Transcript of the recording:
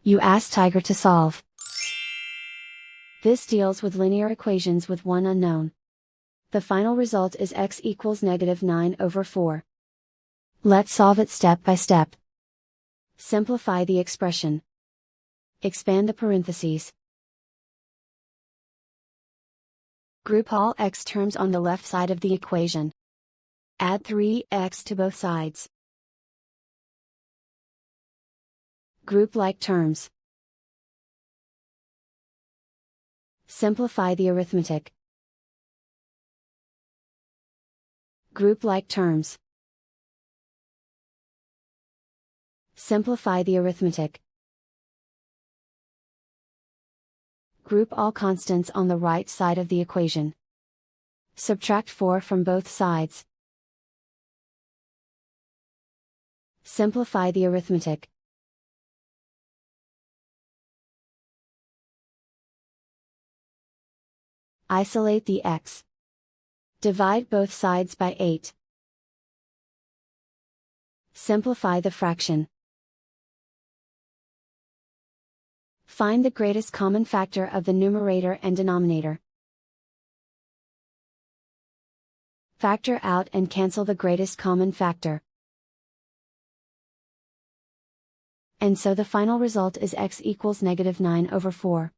You ask Tiger to solve. This deals with linear equations with one unknown. The final result is x equals -9/4. Let's solve it step by step. Simplify the expression. Expand the parentheses. Group all x terms on the left side of the equation. Add 3x to both sides. Group like terms. Simplify the arithmetic. Group like terms. Simplify the arithmetic. Group all constants on the right side of the equation. Subtract 4 from both sides. Simplify the arithmetic. Isolate the x. Divide both sides by 8. Simplify the fraction. Find the greatest common factor of the numerator and denominator. Factor out and cancel the greatest common factor. And so the final result is x equals -9/4.